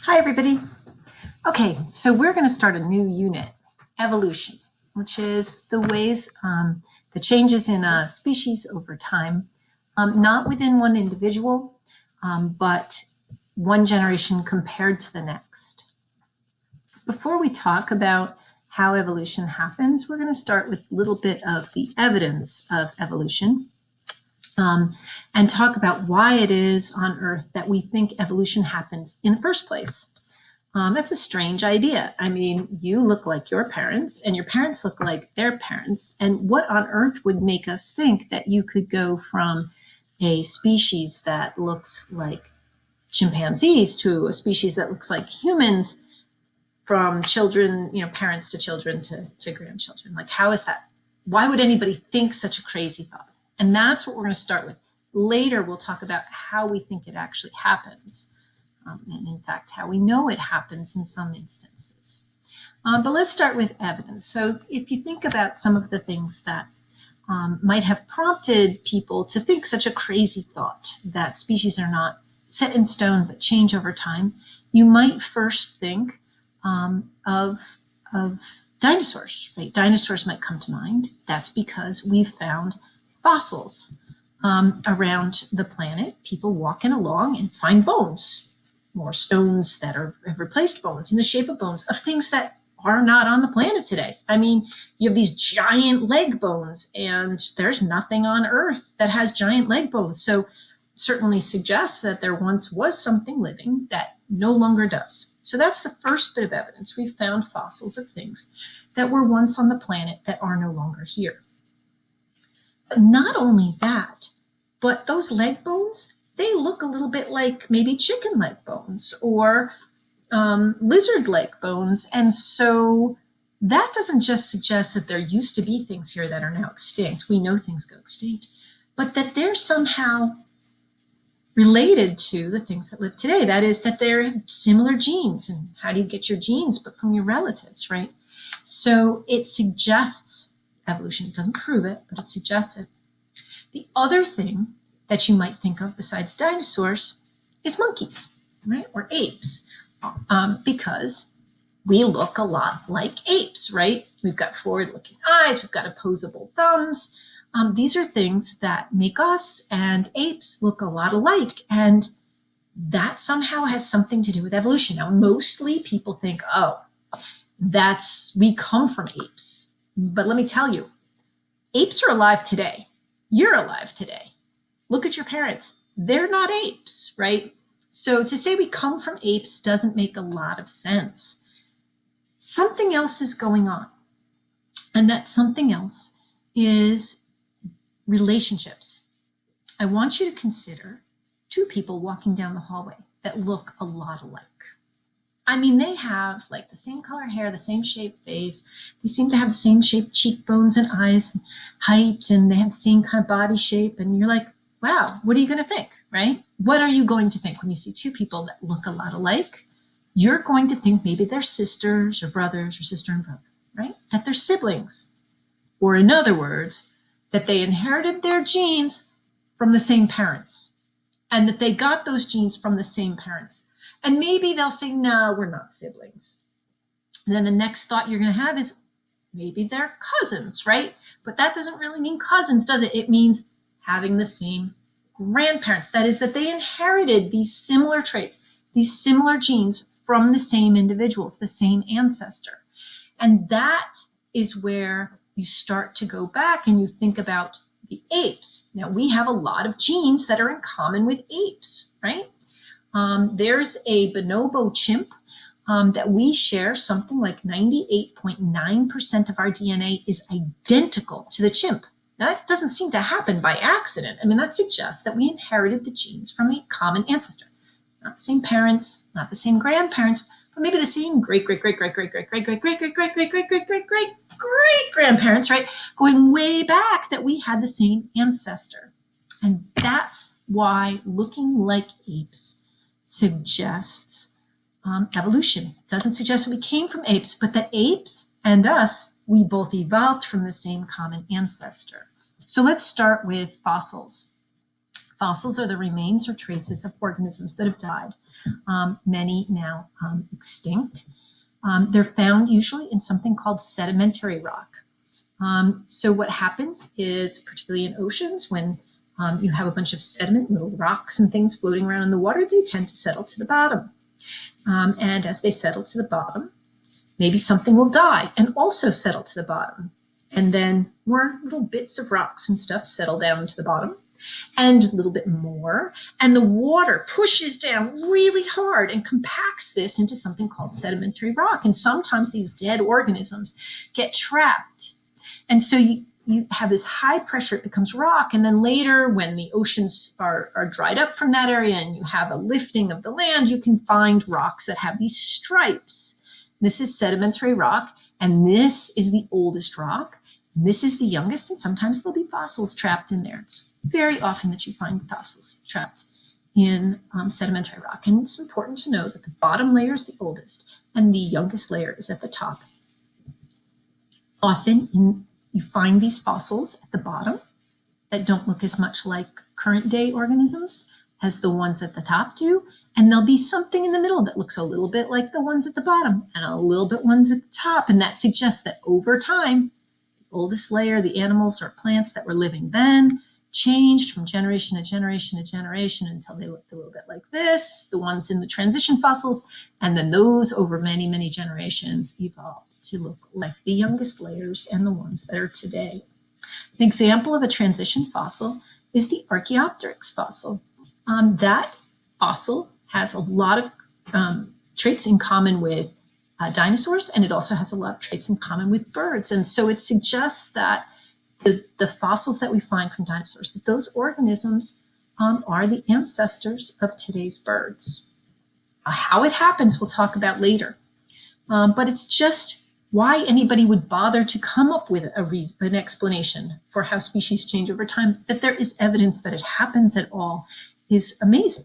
Hi, everybody. Okay, so we're going to start a new unit, evolution, which is the ways the changes in a species over time, not within one individual, but one generation compared to the next. Before we talk about how evolution happens, we're going to start with a little bit of the evidence of evolution. And talk about why it is on Earth that we think evolution happens in the first place. That's a strange idea. I mean, you look like your parents and your parents look like their parents. And what on earth would make us think that you could go from a species that looks like chimpanzees to a species that looks like humans, from children, parents to children to grandchildren? Like, how is that? Why would anybody think such a crazy thought? And that's what we're going to start with. Later, we'll talk about how we think it actually happens. And in fact, how we know it happens in some instances. But let's start with evidence. So if you think about some of the things that might have prompted people to think such a crazy thought, that species are not set in stone but change over time, you might first think of dinosaurs. Right? Dinosaurs might come to mind. That's because we've found fossils around the planet, people walking along and find bones, more stones that have replaced bones in the shape of bones of things that are not on the planet today. I mean, you have these giant leg bones, and there's nothing on Earth that has giant leg bones. So certainly suggests that there once was something living that no longer does. So that's the first bit of evidence. We've found fossils of things that were once on the planet that are no longer here. But not only that, but those leg bones, they look a little bit like maybe chicken leg bones or lizard leg bones. And so that doesn't just suggest that there used to be things here that are now extinct. We know things go extinct, but that they're somehow related to the things that live today. That is, that they're similar genes. And how do you get your genes but from your relatives, right? So it suggests evolution. It doesn't prove it, but it suggests it. The other thing that you might think of besides dinosaurs is monkeys, right? Or apes, because we look a lot like apes, right? We've got forward-looking eyes, we've got opposable thumbs. These are things that make us and apes look a lot alike, and that somehow has something to do with evolution. Now, mostly people think, oh, we come from apes. But let me tell you, apes are alive today. You're alive today. Look at your parents. They're not apes, right? So to say we come from apes doesn't make a lot of sense. Something else is going on. And that something else is relationships. I want you to consider two people walking down the hallway that look a lot alike. I mean, they have like the same color hair, the same shaped face. They seem to have the same shaped cheekbones and eyes, and height, and they have the same kind of body shape. And you're like, wow, what are you going to think, right? What are you going to think when you see two people that look a lot alike? You're going to think maybe they're sisters or brothers or sister and brother, right? That they're siblings. Or in other words, that they inherited their genes from the same parents and that they got those genes from the same parents. And maybe they'll say, no, we're not siblings. And then the next thought you're going to have is maybe they're cousins, right? But that doesn't really mean cousins, does it? It means having the same grandparents. That is, that they inherited these similar traits, these similar genes from the same individuals, the same ancestor. And that is where you start to go back and you think about the apes. Now, we have a lot of genes that are in common with apes, right? There's a bonobo chimp that we share something like 98.9% of our DNA is identical to the chimp. Now, that doesn't seem to happen by accident. I mean, that suggests that we inherited the genes from a common ancestor. Not the same parents, not the same grandparents, but maybe the same great grandparents, right? Going way back, that we had the same ancestor. And that's why looking like apes suggests evolution. It doesn't suggest that we came from apes, but that apes and us, we both evolved from the same common ancestor. So let's start with fossils. Fossils are the remains or traces of organisms that have died, many now extinct. They're found usually in something called sedimentary rock. So what happens is, particularly in oceans, when you have a bunch of sediment, little rocks and things floating around in the water, they tend to settle to the bottom. And as they settle to the bottom, maybe something will die and also settle to the bottom. And then more little bits of rocks and stuff settle down to the bottom, and a little bit more. And the water pushes down really hard and compacts this into something called sedimentary rock. And sometimes these dead organisms get trapped. And so you have this high pressure, it becomes rock. And then later, when the oceans are dried up from that area and you have a lifting of the land, you can find rocks that have these stripes. This is sedimentary rock, and this is the oldest rock. And this is the youngest, and sometimes there'll be fossils trapped in there. It's very often that you find fossils trapped in sedimentary rock. And it's important to know that the bottom layer is the oldest, and the youngest layer is at the top. Often you find these fossils at the bottom that don't look as much like current day organisms as the ones at the top do. And there'll be something in the middle that looks a little bit like the ones at the bottom and a little bit ones at the top. And that suggests that over time, the oldest layer, the animals or plants that were living then, changed from generation to generation to generation until they looked a little bit like this, the ones in the transition fossils, and then those over many, many generations evolved to look like the youngest layers and the ones that are today. An example of a transition fossil is the Archaeopteryx fossil. That fossil has a lot of traits in common with dinosaurs, and it also has a lot of traits in common with birds. And so it suggests that the fossils that we find from dinosaurs, that those organisms are the ancestors of today's birds. How it happens, we'll talk about later. But it's just why anybody would bother to come up with an explanation for how species change over time. That there is evidence that it happens at all is amazing.